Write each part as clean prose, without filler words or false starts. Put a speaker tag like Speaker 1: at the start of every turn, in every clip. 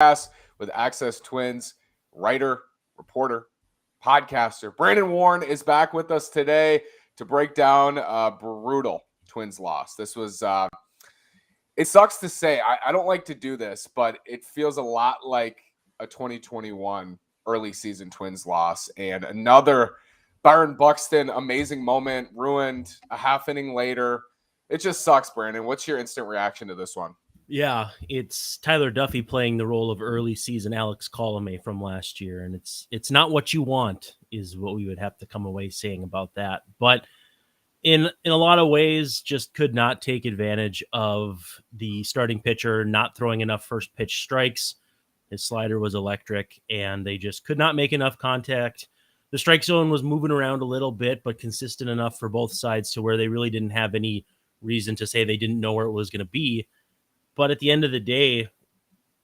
Speaker 1: POSTCAST with Access Twins writer, reporter, podcaster. Brandon Warren is back with us today to break down a brutal Twins loss. This was, it sucks to say, I don't like to do this, but it feels a lot like a 2021 early season Twins loss. And another Byron Buxton amazing moment ruined a half inning later. It just sucks, Brandon. What's your instant reaction to this one?
Speaker 2: Yeah, it's Tyler Duffey playing the role of early season Alex Colomé from last year, and it's not what you want, is what we would have to come away saying about that. But in a lot of ways, just could not take advantage of the starting pitcher not throwing enough first pitch strikes. His slider was electric, and they just could not make enough contact. The strike zone was moving around a little bit, but consistent enough for both sides to where they really didn't have any reason to say they didn't know where it was going to be. But at the end of the day,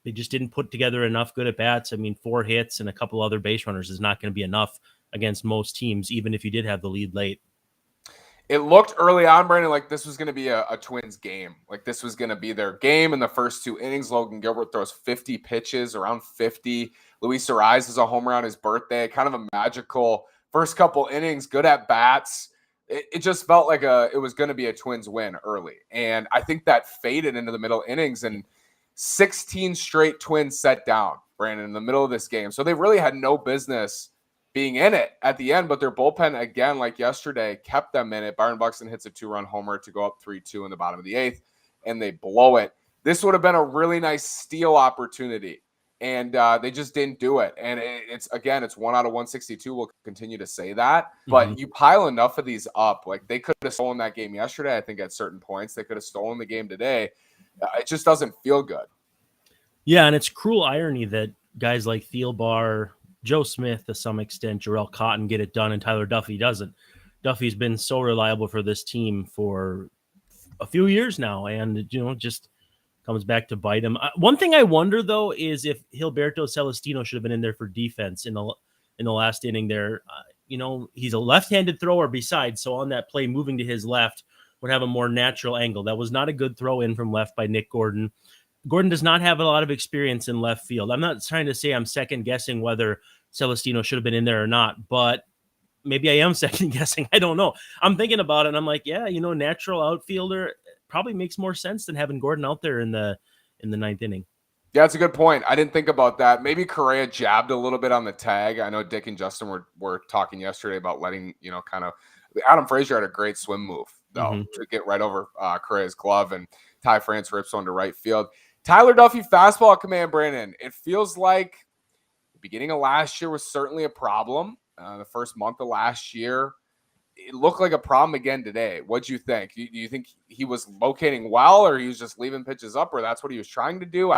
Speaker 2: they just didn't put together enough good at-bats. I mean, 4 hits and a couple other base runners is not going to be enough against most teams, even if you did have the lead late.
Speaker 1: It looked early on, Brandon, like this was going to be a Twins game. Like this was going to be their game in the first 2 innings. Logan Gilbert throws 50 pitches, around 50. Luis Arraez is a homer on his birthday. Kind of a magical first couple innings, good at-bats. It just felt like it was going to be a Twins win early. And I think that faded into the middle innings, and 16 straight Twins set down, Brandon, in the middle of this game. So they really had no business being in it at the end, but their bullpen, again, like yesterday, kept them in it. Byron Buxton hits a 2-run homer to go up 3-2 in the bottom of the 8th, and they blow it. This would have been a really nice steal opportunity, and they just didn't do it. And it's 1 out of 162. We'll continue to say that. But you pile enough of these up. Like, they could have stolen that game yesterday, I think, at certain points. They could have stolen the game today. It just doesn't feel good.
Speaker 2: Yeah, and it's cruel irony that guys like Thielbar, Joe Smith, to some extent, Jarrell Cotton get it done, and Tyler Duffey doesn't. Duffey's been so reliable for this team for a few years now, and, just comes back to bite him. One thing I wonder, though, is if Gilberto Celestino should have been in there for defense in the last inning there. He's a left-handed thrower besides, so on that play, moving to his left would have a more natural angle. That was not a good throw in from left by Nick Gordon. Gordon does not have a lot of experience in left field. I'm not trying to say I'm second-guessing whether Celestino should have been in there or not, but maybe I am second-guessing. I don't know. I'm thinking about it, and I'm like, yeah, natural outfielder probably makes more sense than having Gordon out there in the 9th inning.
Speaker 1: Yeah, that's a good point. I didn't think about that. Maybe Correa jabbed a little bit on the tag. I know Dick and Justin were talking yesterday about letting, kind of – Adam Frazier had a great swim move, though, to get right over Correa's glove, and Ty France rips one to right field. Tyler Duffey fastball command, Brandon. It feels like the beginning of last year was certainly a problem. The first month of last year, it looked like a problem again today. What'd you think? Do you think he was locating well, or he was just leaving pitches up, or that's what he was trying to do?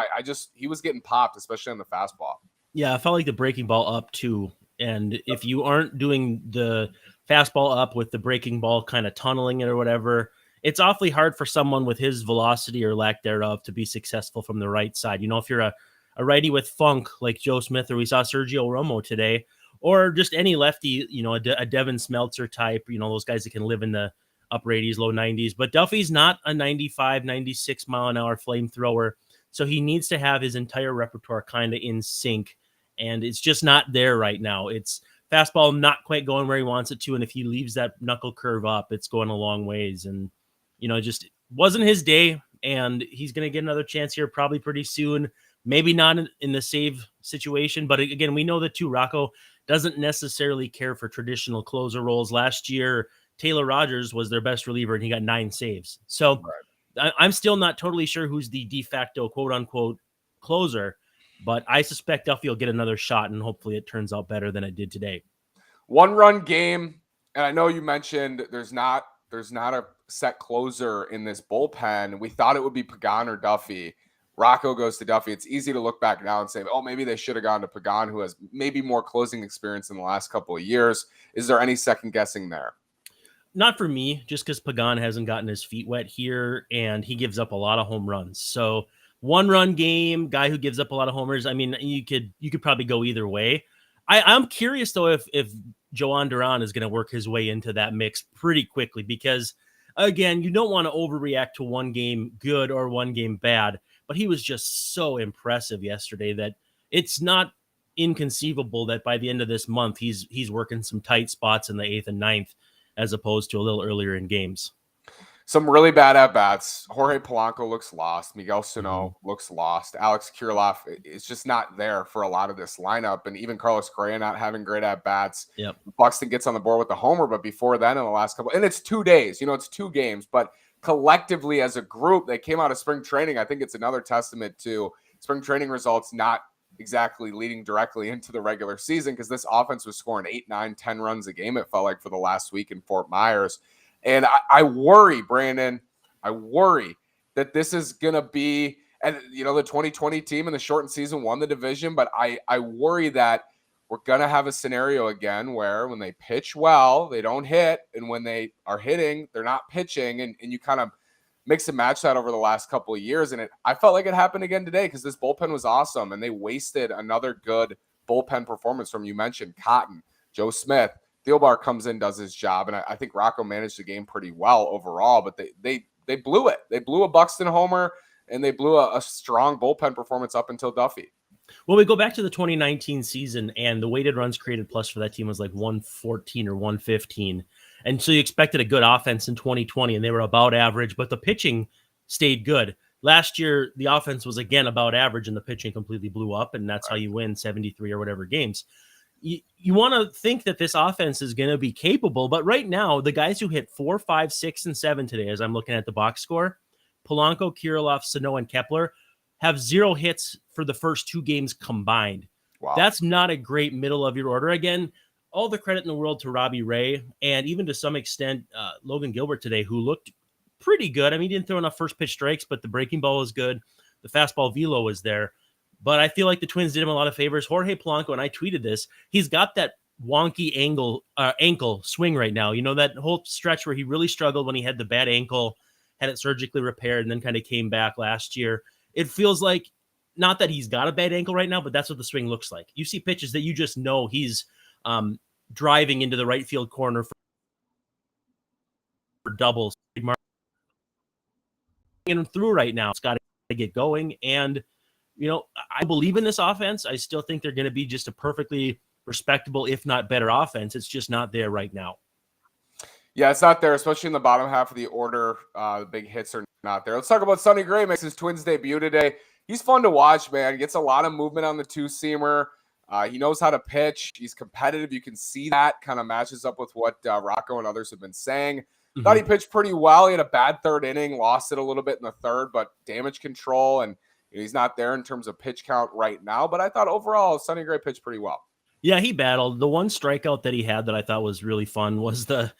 Speaker 1: He was getting popped, especially on the fastball.
Speaker 2: Yeah, I felt like the breaking ball up too. And if you aren't doing the fastball up with the breaking ball kind of tunneling it or whatever, it's awfully hard for someone with his velocity or lack thereof to be successful from the right side. If you're a righty with funk like Joe Smith, or we saw Sergio Romo today, or just any lefty, a Devin Smeltzer type, those guys that can live in the upper 80s, low 90s. But Duffy's not a 95, 96 mile an hour flamethrower. So he needs to have his entire repertoire kind of in sync. And it's just not there right now. It's fastball not quite going where he wants it to. And if he leaves that knuckle curve up, it's going a long ways. And, just wasn't his day. And he's going to get another chance here probably pretty soon. Maybe not in the save situation. But again, we know that too. Rocco doesn't necessarily care for traditional closer roles. Last year, Taylor Rogers was their best reliever, and he got 9 saves. So I'm still not totally sure who's the de facto quote-unquote closer, but I suspect Duffey will get another shot, and hopefully it turns out better than it did today.
Speaker 1: 1-run game, and I know you mentioned there's not a set closer in this bullpen. We thought it would be Pagan or Duffey. Rocco goes to Duffey. It's easy to look back now and say, oh, maybe they should have gone to Pagan, who has maybe more closing experience in the last couple of years. Is there any second guessing there?
Speaker 2: Not for me, just because Pagan hasn't gotten his feet wet here, and he gives up a lot of home runs. So 1-run game, guy who gives up a lot of homers. I mean, you could probably go either way. I'm curious, though, if Joan Duran is going to work his way into that mix pretty quickly, because, again, you don't want to overreact to one game good or one game bad. but he was just so impressive yesterday that it's not inconceivable that by the end of this month, he's working some tight spots in the 8th and 9th, as opposed to a little earlier in games.
Speaker 1: Some really bad at-bats. Jorge Polanco looks lost. Miguel Sano
Speaker 2: Mm-hmm.
Speaker 1: looks lost. Alex Kirilloff is just not there for a lot of this lineup. And even Carlos Correa not having great at-bats.
Speaker 2: Yep.
Speaker 1: Buxton gets on the board with the homer, but before then in the last couple, and it's 2 days, it's 2 games, but collectively as a group, they came out of spring training. I think it's another testament to spring training results not exactly leading directly into the regular season, because this offense was scoring 8, 9, 10 runs a game, it felt like, for the last week in Fort Myers. And I worry, Brandon, that this is going to be, and the 2020 team in the shortened season won the division, but I worry that we're going to have a scenario again where when they pitch well, they don't hit, and when they are hitting, they're not pitching, and you kind of mix and match that over the last couple of years. And I felt like it happened again today because this bullpen was awesome, and they wasted another good bullpen performance from, you mentioned, Cotton, Joe Smith. Thielbar comes in, does his job, and I think Rocco managed the game pretty well overall, but they blew it. They blew a Buxton homer, and they blew a strong bullpen performance up until Duffey.
Speaker 2: Well, we go back to the 2019 season, and the weighted runs created plus for that team was like 114 or 115. And so you expected a good offense in 2020, and they were about average, but the pitching stayed good. Last year, the offense was again about average, and the pitching completely blew up, and that's how you win 73 or whatever games. You want to think that this offense is going to be capable, but right now, the guys who hit 4, 5, 6, and 7 today, as I'm looking at the box score, Polanco, Kirilloff, Sano, and Kepler, have 0 hits for the first 2 games combined. Wow. That's not a great middle of your order. Again, all the credit in the world to Robbie Ray, and even to some extent, Logan Gilbert today, who looked pretty good. I mean, he didn't throw enough first pitch strikes, but the breaking ball was good. The fastball velo was there. But I feel like the Twins did him a lot of favors. Jorge Polanco, and I tweeted this, he's got that wonky ankle swing right now. That whole stretch where he really struggled when he had the bad ankle, had it surgically repaired, and then kind of came back last year. It feels like, not that he's got a bad ankle right now, but that's what the swing looks like. You see pitches that you just know he's driving into the right field corner for doubles. And through right now, it's got to get going. And I believe in this offense. I still think they're going to be just a perfectly respectable, if not better, offense. It's just not there right now.
Speaker 1: Yeah, it's not there, especially in the bottom half of the order. The big hits are not there. Let's talk about Sonny Gray. Makes his Twins debut today. He's fun to watch, man. He gets a lot of movement on the 2-seamer. He knows how to pitch. He's competitive. You can see that kind of matches up with what Rocco and others have been saying. Mm-hmm. Thought he pitched pretty well. He had a bad 3rd inning, lost it a little bit in the 3rd, but damage control, and he's not there in terms of pitch count right now. But I thought overall, Sonny Gray pitched pretty well. Yeah,
Speaker 2: he battled. The one strikeout that he had that I thought was really fun was the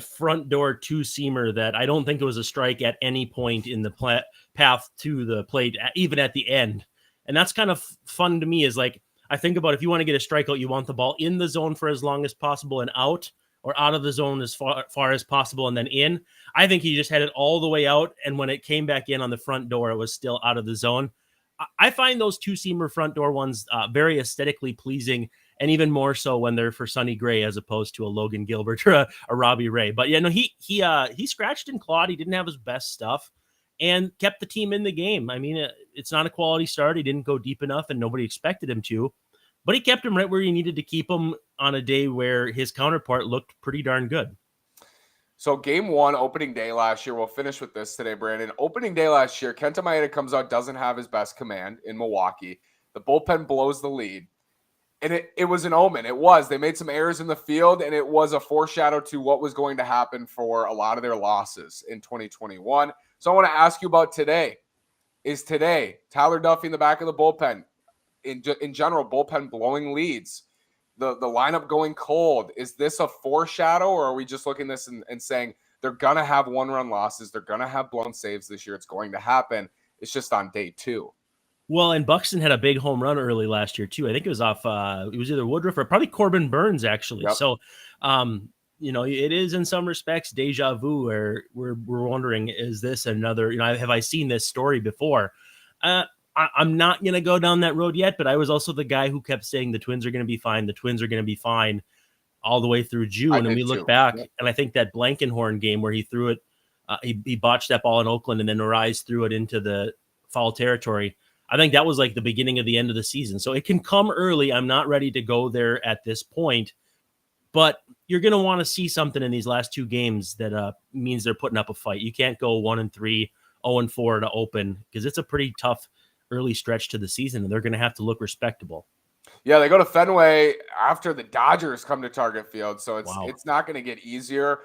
Speaker 2: front door 2-seamer that I don't think it was a strike at any point in the path to the plate, even at the end. And that's kind of fun to me, is like, I think about, if you want to get a strikeout, you want the ball in the zone for as long as possible and out, or out of the zone as far as possible and then in. I think he just had it all the way out, and when it came back in on the front door, it was still out of the zone. I find those 2-seamer front door ones very aesthetically pleasing, and even more so when they're for Sonny Gray as opposed to a Logan Gilbert or a Robbie Ray. But he scratched and clawed. He didn't have his best stuff and kept the team in the game. I mean, it's not a quality start. He didn't go deep enough, and nobody expected him to. But he kept him right where he needed to keep him on a day where his counterpart looked pretty darn good.
Speaker 1: So game 1, opening day last year, we'll finish with this today, Brandon. Opening day last year, Kenta Maeda comes out, doesn't have his best command in Milwaukee. The bullpen blows the lead. And it was an omen. It was. They made some errors in the field, and it was a foreshadow to what was going to happen for a lot of their losses in 2021. So I want to ask you about today. Is today Tyler Duffey in the back of the bullpen, in general, bullpen blowing leads, the lineup going cold? Is this a foreshadow, or are we just looking at this and saying they're going to have 1-run losses, they're going to have blown saves this year, it's going to happen, it's just on day 2?
Speaker 2: Well, and Buxton had a big home run early last year too. I think it was off. It was either Woodruff or probably Corbin Burns, actually. Yep. So, it is in some respects deja vu, where we're wondering, is this another? Have I seen this story before? I'm not going to go down that road yet, but I was also the guy who kept saying the Twins are going to be fine. The Twins are going to be fine all the way through June. And we look back, and I think that Blankenhorn game where he threw it, he botched that ball in Oakland, and then Arraez threw it into the foul territory. I think that was like the beginning of the end of the season. So it can come early. I'm not ready to go there at this point, but you're going to want to see something in these last 2 games that means they're putting up a fight. You can't go 1-3, 0-4 to open, because it's a pretty tough early stretch to the season, and they're going to have to look respectable.
Speaker 1: Yeah, they go to Fenway after the Dodgers come to Target Field, so it's
Speaker 2: Wow.
Speaker 1: it's not going to get easier.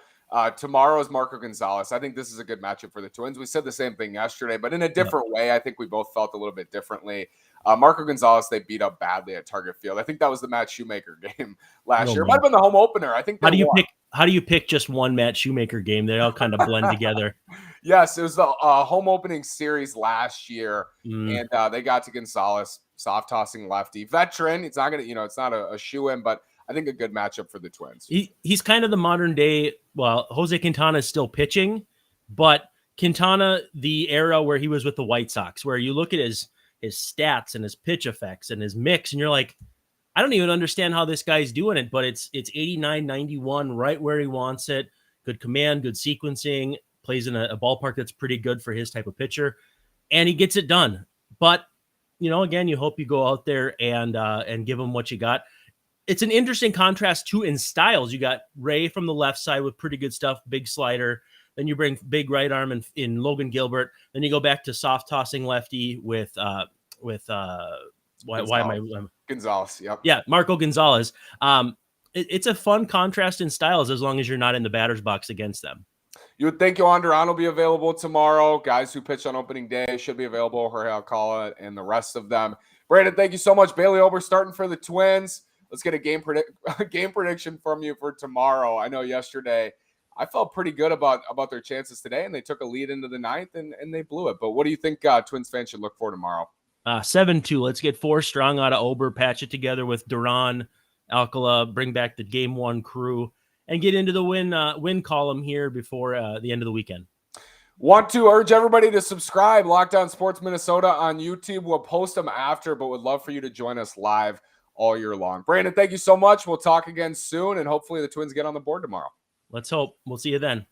Speaker 1: Tomorrow is Marco Gonzalez. I think this is a good matchup for the Twins. We said the same thing yesterday, but in a different way. I think we both felt a little bit differently. Marco Gonzalez, they beat up badly at Target Field. I think that was the Matt Shoemaker game last year. It might have been the home opener. I think.
Speaker 2: How do you pick just one Matt Shoemaker game? They all kind of blend together.
Speaker 1: Yes, it was the home opening series last year, and they got to Gonzalez, soft tossing lefty, veteran. It's not gonna, it's not a shoe-in, but I think a good matchup for the Twins.
Speaker 2: He's kind of the modern day. Well, Jose Quintana is still pitching, but Quintana, the era where he was with the White Sox, where you look at his stats and his pitch effects and his mix, and you're like, I don't even understand how this guy's doing it, but it's 89, 91, right where he wants it. Good command, good sequencing, plays in a ballpark that's pretty good for his type of pitcher, and he gets it done. But, again, you hope you go out there and give him what you got. It's an interesting contrast too in styles. You got Ray from the left side with pretty good stuff, big slider. Then you bring big right arm in Logan Gilbert. Then you go back to soft tossing lefty with
Speaker 1: Gonzalez. Yep.
Speaker 2: Yeah, Marco Gonzalez. It's a fun contrast in styles as long as you're not in the batter's box against them.
Speaker 1: You would think Yohan Duran will be available tomorrow. Guys who pitched on opening day should be available. Jorge Alcala and the rest of them. Brandon, thank you so much. Bailey Ober starting for the Twins. Let's get a game prediction from you for tomorrow. I know yesterday I felt pretty good about their chances today, and they took a lead into the 9th, and they blew it. But what do you think Twins fans should look for tomorrow?
Speaker 2: 7-2. Let's get 4 strong out of Ober, patch it together with Duran, Alcala, bring back the Game 1 crew, and get into the win column here before the end of the weekend.
Speaker 1: Want to urge everybody to subscribe. Locked On Sports Minnesota on YouTube. We'll post them after, but would love for you to join us live all year long. Brandon, thank you so much. We'll talk again soon, and hopefully the Twins get on the board tomorrow.
Speaker 2: Let's hope. We'll see you then.